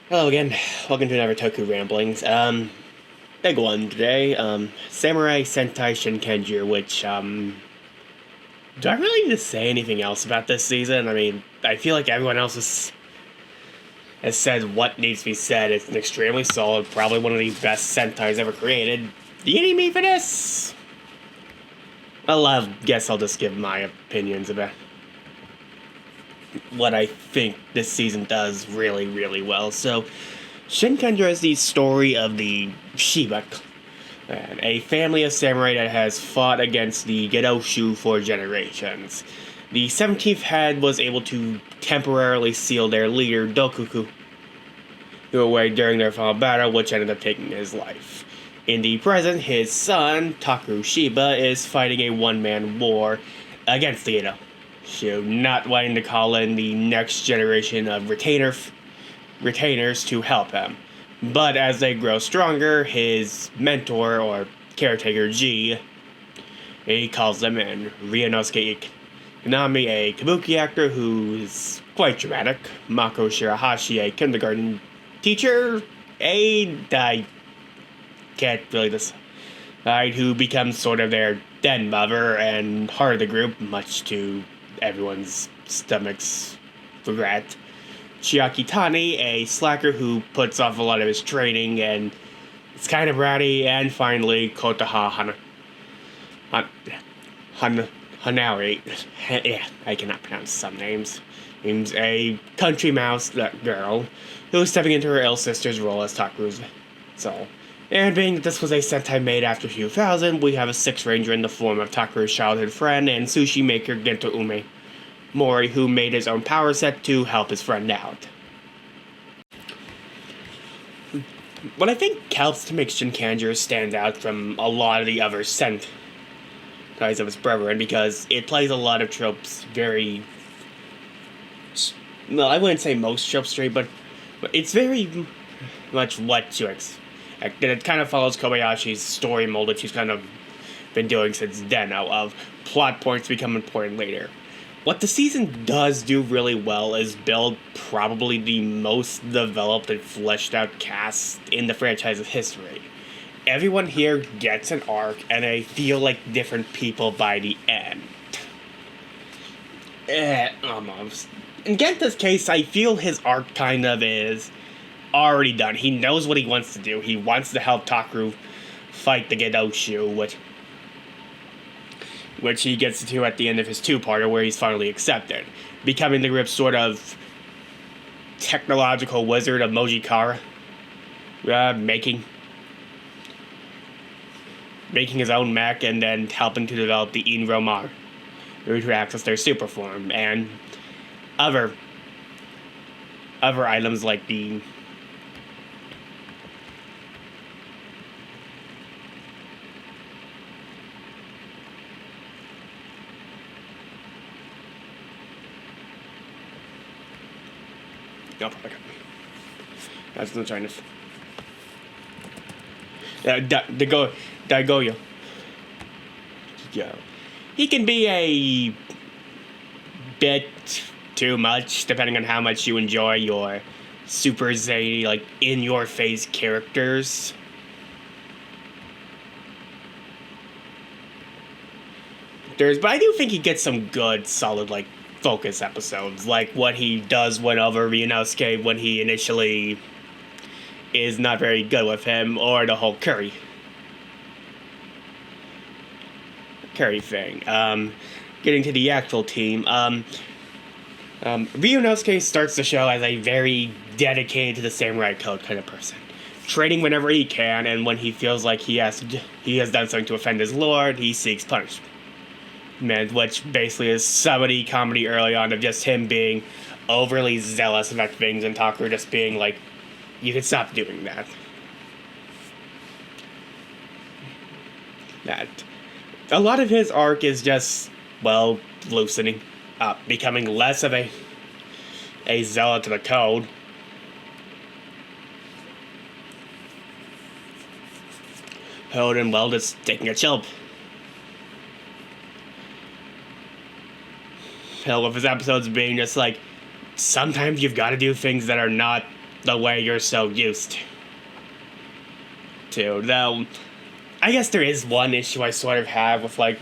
Hello again. Welcome to another Toku Ramblings. Big one today. Samurai Sentai Shinkenger, which, do I really need to say anything else about this season? I mean, I feel like everyone else has said what needs to be said. It's an extremely solid, probably one of the best Sentais ever created. Do you need me for this? Well, I guess I'll just give my opinions about what I think this season does really, really well. So, Shinkenger is the story of the Shiba clan, a family of samurai that has fought against the Gedoshu for generations. The 17th head was able to temporarily seal their leader, Dokuku, away during their final battle, which ended up taking his life. In the present, his son, Takeru Shiba, is fighting a one-man war against the Gedoshu, not wanting to call in the next generation of retainers to help him. But as they grow stronger, his mentor, or caretaker G, he calls them in. Ryunosuke Inami, a kabuki actor who is quite dramatic. Mako Shirahashi, a kindergarten teacher. I can't really decide who becomes sort of their den mother and heart of the group, much to everyone's stomach's regret. Chiaki Tani, a slacker who puts off a lot of his training and is kind of bratty, and finally Kotaha Hanari. Yeah, I cannot pronounce some names. Name's a country mouse girl who's stepping into her ill sister's role as Takuru's soul. And being that this was a Sentai made after 2000, we have a Six Ranger in the form of Takuru's childhood friend and sushi maker Gento Ume Mori, who made his own power set to help his friend out. What I think helps to make Shinkenger stand out from a lot of the other Sentais of its brethren, because it plays a lot of tropes very... Well, I wouldn't say most tropes straight, but it's very much what you expect. It kind of follows Kobayashi's story mold that she's kind of been doing since Deno, of plot points become important later. What the season does do really well is build probably the most developed and fleshed out cast in the franchise's history. Everyone here gets an arc, and they feel like different people by the end. Almost. In Genta's case, I feel his arc kind of is already done. He knows what he wants to do. He wants to help Takeru fight the Gedoshu, which he gets to at the end of his two-parter, where he's finally accepted, becoming the group's sort of technological wizard of Mojikara, making his own mech, and then helping to develop the Inromar to access their super form, and other items like the oh, okay. That's not trying to. Daigoyo. Yeah. He can be a bit too much, depending on how much you enjoy your super zany, like, in-your-face characters. But I do think he gets some good, solid, like, focus episodes, like what he does win over Ryunosuke when he initially is not very good with him, or the whole Curry thing. Getting to the actual team, Ryunosuke starts the show as a very dedicated to the samurai code kind of person, training whenever he can, and when he feels like he has done something to offend his lord, he seeks punishment. Which basically is somebody comedy early on of just him being overly zealous about things, and Takeru just being like, you can stop doing that. A lot of his arc is just, well, loosening up, becoming less of a zealot to the code. And, well, just taking a chill. Hell, with his episodes being just like, sometimes you've got to do things that are not the way you're so used to. Though, I guess there is one issue I sort of have with, like,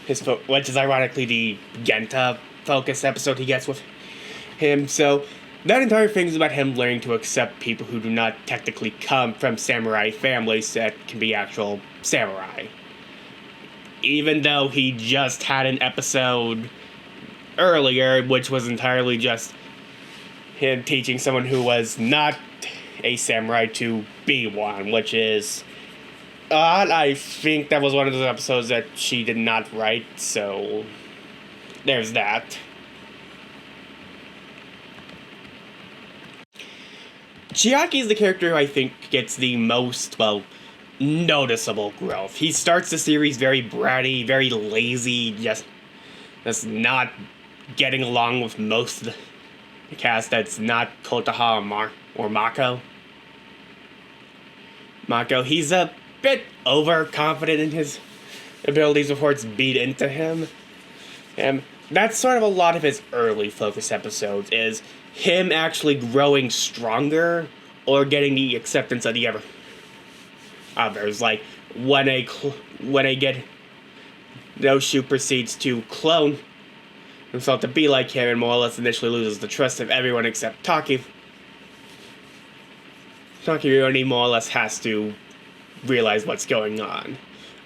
which is ironically the Genta focus episode he gets with him. So, that entire thing is about him learning to accept people who do not technically come from samurai families that can be actual samurai. Even though he just had an episode earlier, which was entirely just him teaching someone who was not a samurai to be one, which is odd. I think that was one of those episodes that she did not write, so there's that. Chiaki is the character who I think gets the most, well, noticeable growth. He starts the series very bratty, very lazy, just not getting along with most of the cast that's not Kotaha or Mako. He's a bit overconfident in his abilities before it's beat into him. And that's sort of a lot of his early focus episodes, is him actually growing stronger or getting the acceptance of the others. Like, when a Noshu proceeds to clone himself to be like him and more or less initially loses the trust of everyone except Taki. Taki only more or less has to realize what's going on.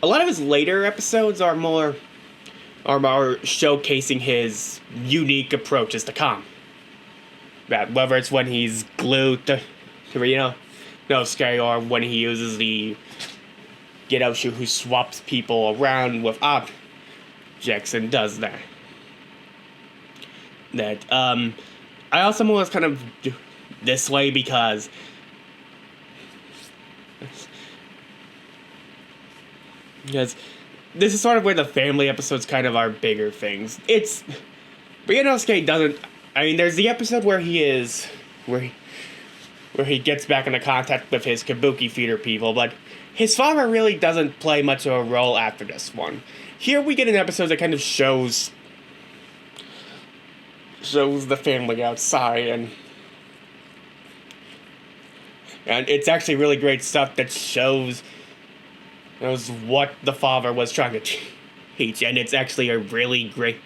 A lot of his later episodes are more showcasing his unique approaches to combat. Whether it's when he's glued to Nosuke, or when he uses the Gedoshu who swaps people around with objects and does that. I also more or less kind of do this way because this is sort of where the family episodes kind of are bigger things. Ryunosuke doesn't. I mean, there's the episode where he gets back into contact with his Kabuki theater people, but his father really doesn't play much of a role after this one. Here we get an episode that kind of shows the family outside, and it's actually really great stuff that shows what the father was trying to teach, and it's actually a really great.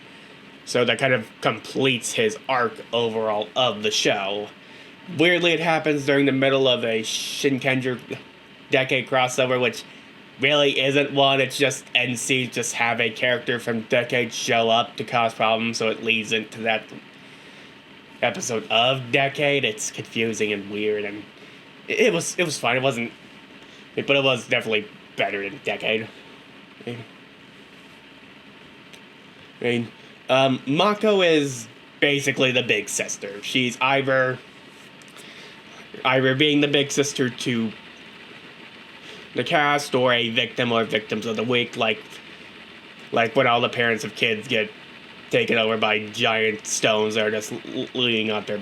So that kind of completes his arc overall of the show. Weirdly, it happens during the middle of a Shinkenger Decade crossover, which really isn't one. It's just NC just have a character from Decade show up to cause problems, so it leads into that episode of Decade. It's confusing and weird, and it was fine. It wasn't, but it was definitely better than Decade. Mako is basically the big sister. She's either being the big sister to the cast, or a victim or victims of the week, like when all the parents of kids get taken over by giant stones that are just leaning out their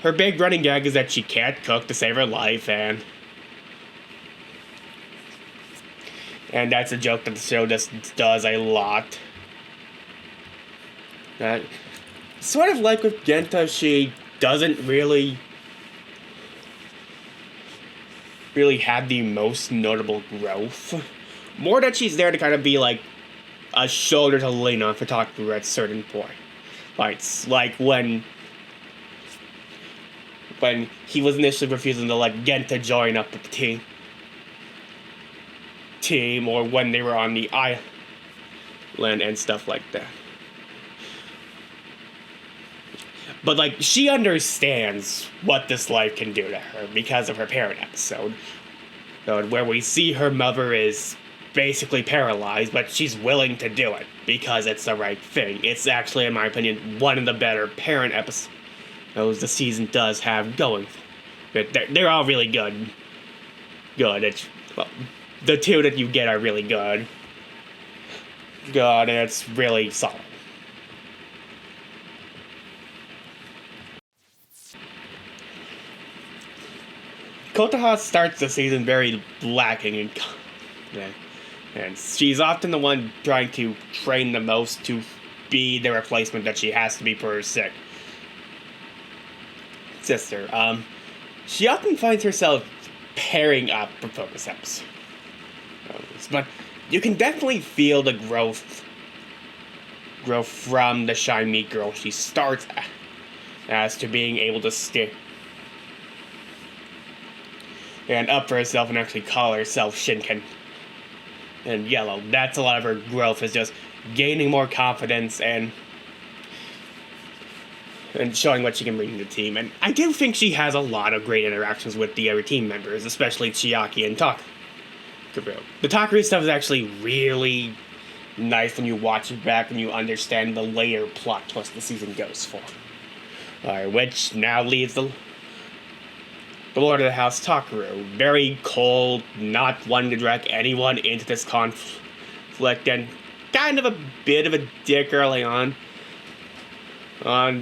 her big running gag is that she can't cook to save her life, and that's a joke that the show just does a lot. Sort of like with Genta, she doesn't really have the most notable growth. More that she's there to kind of be like a shoulder to lean on for Toku at certain points. Like when he was initially refusing to let Genta join up with the team, or when they were on the island and stuff like that. But, like, she understands what this life can do to her because of her parent episode, where we see her mother is basically paralyzed, but she's willing to do it because it's the right thing. It's actually, in my opinion, one of the better parent episodes the season does have going. They're all really good. The two that you get are really good. And it's really solid. Kotaha starts the season very lacking in confidence, and she's often the one trying to train the most to be the replacement that she has to be for her sick sister. She often finds herself pairing up for focus episodes. But you can definitely feel the growth from the shy meat girl she starts as to being able to stand up for herself and actually call herself Shinken and Yellow. That's a lot of her growth, is just gaining more confidence and showing what she can bring to the team. And I do think she has a lot of great interactions with the other team members, especially Chiaki and Toku. The Takeru stuff is actually really nice when you watch it back and you understand the layer plot twist the season goes for. Which now leaves the Lord of the House Takeru. Very cold, not one to drag anyone into this conflict, and kind of a bit of a dick early on.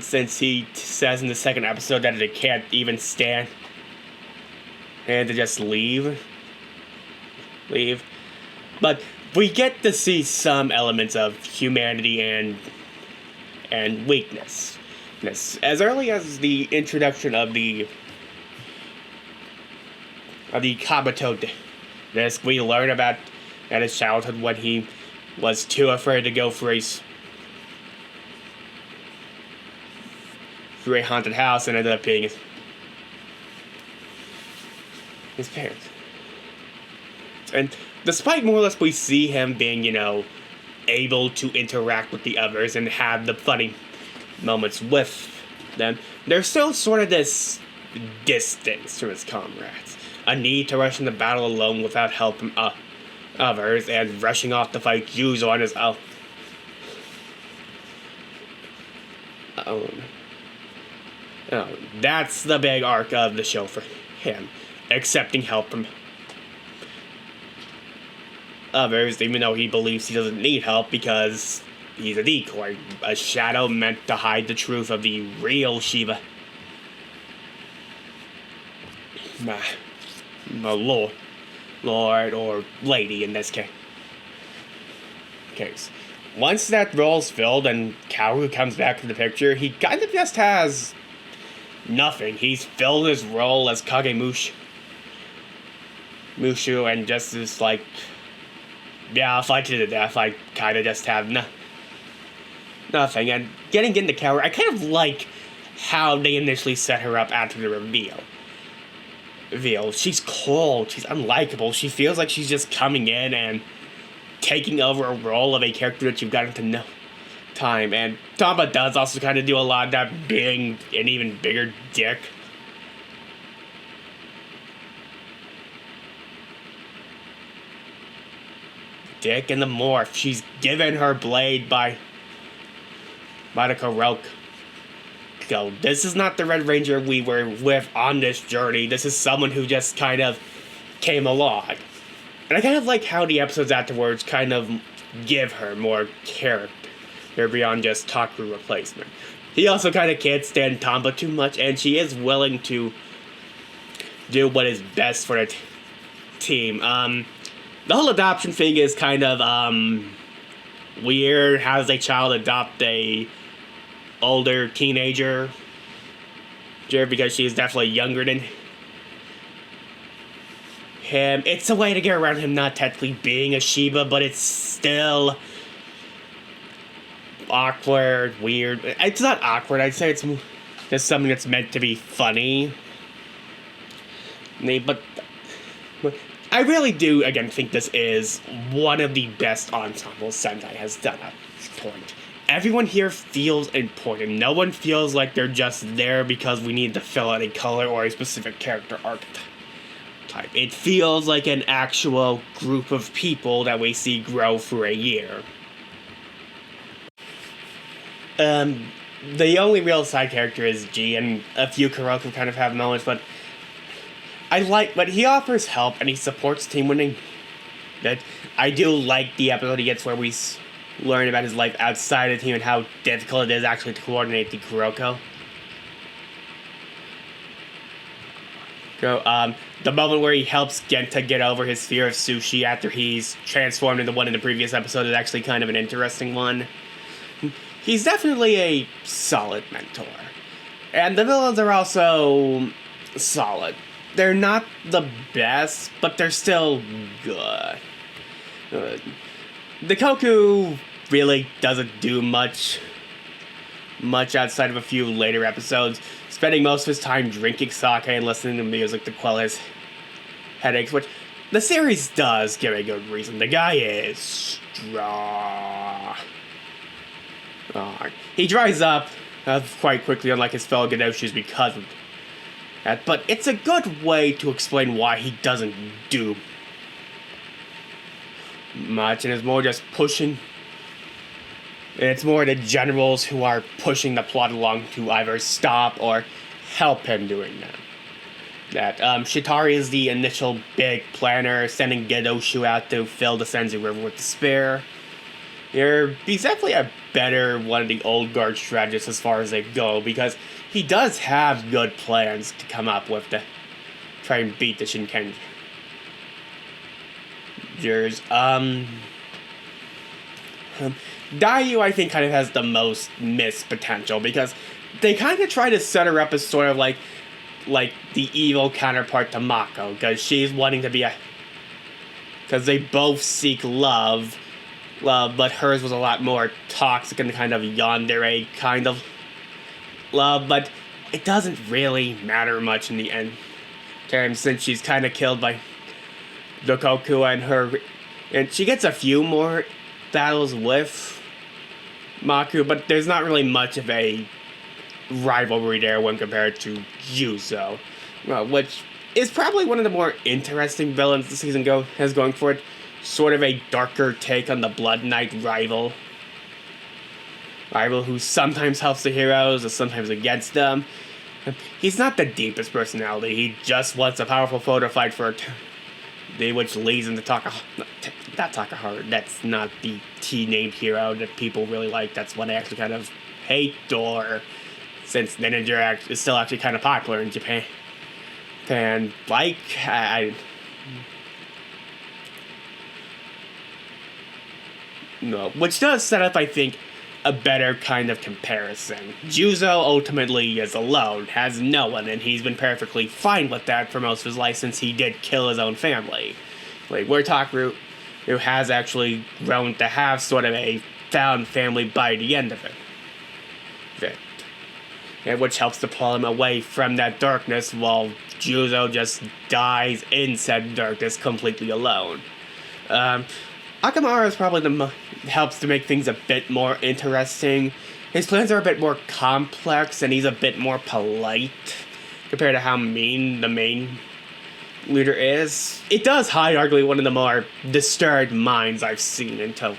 Since he says in the second episode that it can't even stand and to just leave. But we get to see some elements of humanity and weakness. As early as the introduction of the Kabuto disc, we learn about at his childhood when he was too afraid to go for a haunted house and ended up being his parents. And despite more or less we see him being, able to interact with the others and have the funny moments with them, there's still sort of this distance to his comrades. A need to rush into battle alone without help from others, and rushing off to fight usually on his own. That's the big arc of the show for him. Accepting help from others, even though he believes he doesn't need help because he's a decoy, a shadow meant to hide the truth of the real Shiva. Lord or lady in this case. Once that role's filled and Kaoru comes back to the picture, he kind of just has nothing. He's filled his role as Kage Mushu and just is like, yeah, I'll fight you to death. I kind of just have nothing. And getting into Kaoru, I kind of like how they initially set her up after the reveal. She's cold, she's unlikable, she feels like she's just coming in and taking over a role of a character that you've gotten to know time. And Tamba does also kind of do a lot of that, being an even bigger dick. Dick in the morph. She's given her blade by the Kuroko. This is not the Red Ranger we were with on this journey. This is someone who just kind of came along. And I kind of like how the episodes afterwards kind of give her more character beyond just Takeru replacement. He also kind of can't stand Tamba too much, and she is willing to do what is best for the team. The whole adoption thing is kind of weird. How does a child adopt a older teenager? Because she is definitely younger than him. It's a way to get around him not technically being a Shiba, but it's still awkward, weird. It's not awkward, I'd say it's just something that's meant to be funny. But I really do, again, think this is one of the best ensembles Sentai has done at this point. Everyone here feels important. No one feels like they're just there because we need to fill out a color or a specific character archetype. It feels like an actual group of people that we see grow for a year. The only real side character is G, and a few Kuroko kind of have moments, but he offers help and he supports team winning. That I do like the episode he gets where we learn about his life outside of the team and how difficult it is actually to coordinate the Kuroko. The moment where he helps Genta get over his fear of sushi after he's transformed into one in the previous episode is actually kind of an interesting one. he's definitely a solid mentor. And the villains are also solid. They're not the best, but they're still good. The Toku really doesn't do much outside of a few later episodes, spending most of his time drinking sake and listening to music to quell his headaches, which the series does give a good reason. The guy is strong. He dries up quite quickly, unlike his fellow Gedoshis, because of that, but it's a good way to explain why he doesn't do much, and is more just pushing. It's more the generals who are pushing the plot along to either stop or help him doing that. Shitari is the initial big planner, sending Gedoshu out to fill the Senzu River with despair. He's definitely a better one of the old guard strategists as far as they go, because he does have good plans to come up with to try and beat the Shinkenger. Dayu, I think, kind of has the most missed potential, because they kind of try to set her up as sort of like the evil counterpart to Mako, because she's wanting to be because they both seek love, but hers was a lot more toxic and kind of yandere kind of love, but it doesn't really matter much in the end terms, since she's kind of killed by Dokoku and she gets a few more battles with Maku, but there's not really much of a rivalry there when compared to Juzo, which is probably one of the more interesting villains the season has going for it. Sort of a darker take on the Blood Knight rival who sometimes helps the heroes and sometimes against them. He's not the deepest personality. He just wants a powerful foe to fight for, which leads into not Takaharu. That's not the T-named hero that people really like. That's what I actually kind of hate, or since Ninja is still actually kind of popular in Japan. And no, which does set up, I think, a better kind of comparison. Juzo ultimately is alone, has no one, and he's been perfectly fine with that for most of his life, since he did kill his own family. We're Takaharu, who has actually grown to have sort of a found family by the end of it. And which helps to pull him away from that darkness, while Juzo just dies in said darkness completely alone. Akamara is probably helps to make things a bit more interesting. His plans are a bit more complex, and he's a bit more polite compared to how mean the main leader is. It does hide arguably one of the more disturbed minds I've seen in Toku.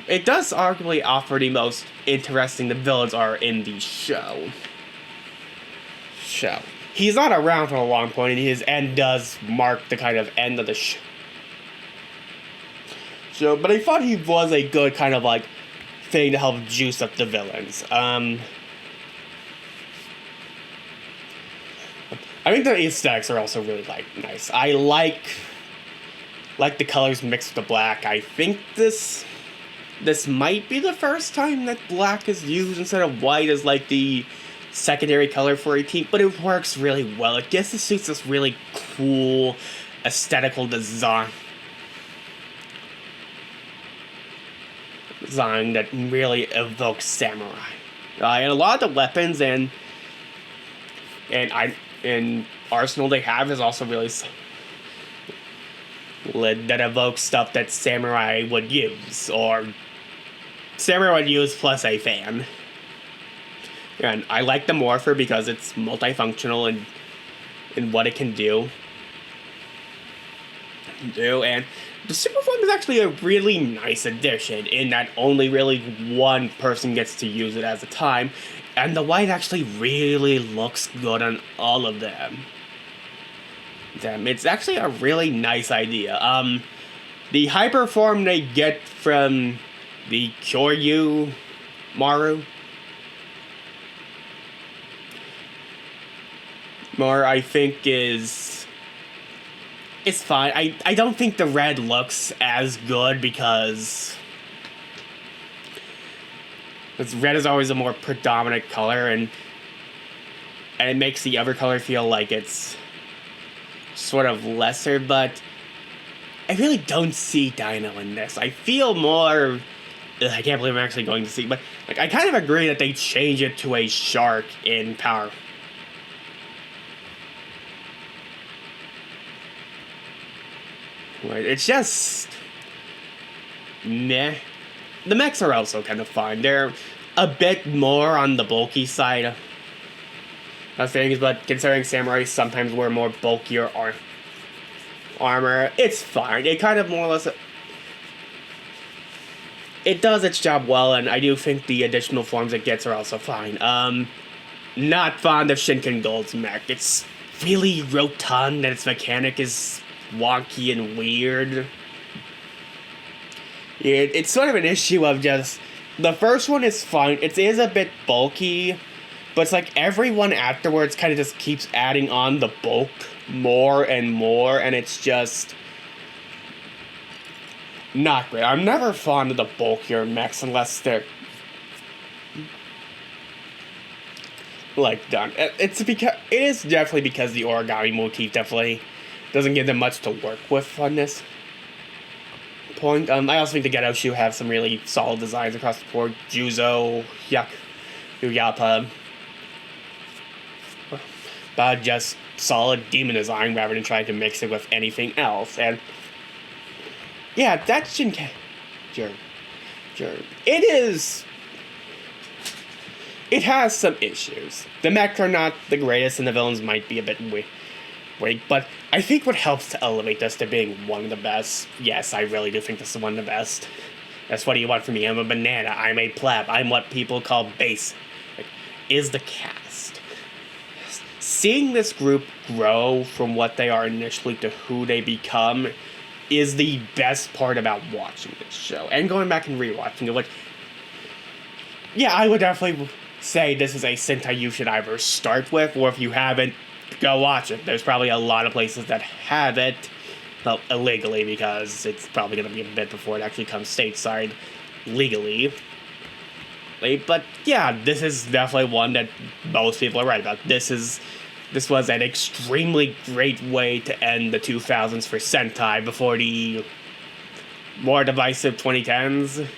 It does arguably offer the most interesting the villains are in the show. He's not around for a long point, and his end does mark the kind of end of the show. But I thought he was a good kind of thing to help juice up the villains. I think the aesthetics are also really nice. I like the colors mixed with the black. I think this might be the first time that black is used instead of white as the secondary color for a team, but it works really well. It gives the suits this really cool aesthetical design that really evokes samurai. And a lot of the weapons and arsenal they have is also really that evokes stuff that samurai would use, or samurai would use plus a fan. And I like the Morpher because it's multifunctional in what it can do. And the Super Form is actually a really nice addition in that only really one person gets to use it at a time, and the white actually really looks good on all of them. It's actually a really nice idea. The hyper form they get from the Kyoryu Maru, I think it's fine. I don't think the red looks as good because Because red is always a more predominant color, and it makes the other color feel like it's sort of lesser, but I really don't see Dino in this. I feel more... I can't believe I'm actually going to see, but like I kind of agree that they change it to a shark in Power. It's just... meh. The mechs are also kind of fine. They're a bit more on the bulky side of things, but considering samurai sometimes wear more bulkier armor, it's fine. It kind of more or less... it does its job well, and I do think the additional forms it gets are also fine. Not fond of Shinken Gold's mech. It's really rotund, and its mechanic is wonky and weird. It's sort of an issue of just... the first one is fine. It is a bit bulky, but it's like everyone afterwards kind of just keeps adding on the bulk more and more, and it's just... not great. I'm never fond of the bulkier mechs unless they're... like, done. It is definitely because the origami motif definitely doesn't give them much to work with on this point. I also think the Ghetto Shoe have some really solid designs across the board. Juzo, Yuyapa. But just solid demon design rather than trying to mix it with anything else. And yeah, that's Shinkenger. It is... it has some issues. The mechs are not the greatest, and the villains might be a bit weak. But I think what helps to elevate this to being one of the best... yes, I really do think this is one of the best. That's what do you want from me? I'm a banana. I'm a pleb. I'm what people call base. Is the cast. Seeing this group grow from what they are initially to who they become is the best part about watching this show. And going back and rewatching it, like... yeah, I would definitely say this is a Sentai you should either start with, or if you haven't, go watch it. There's probably a lot of places that have it, well, illegally, because it's probably going to be a bit before it actually comes stateside legally. But yeah, this is definitely one that most people are right about. This was an extremely great way to end the 2000s for Sentai before the more divisive 2010s.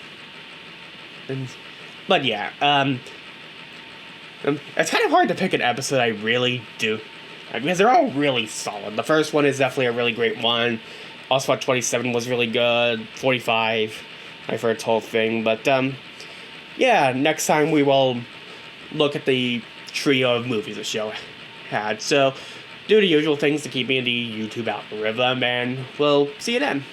But yeah, it's kind of hard to pick an episode I really do, because they're all really solid. The first one is definitely a really great one. Also, 27 was really good. 45, my first whole thing. But yeah, next time we will look at the trio of movies the show had. So, do the usual things to keep me in the YouTube algorithm, and we'll see you then.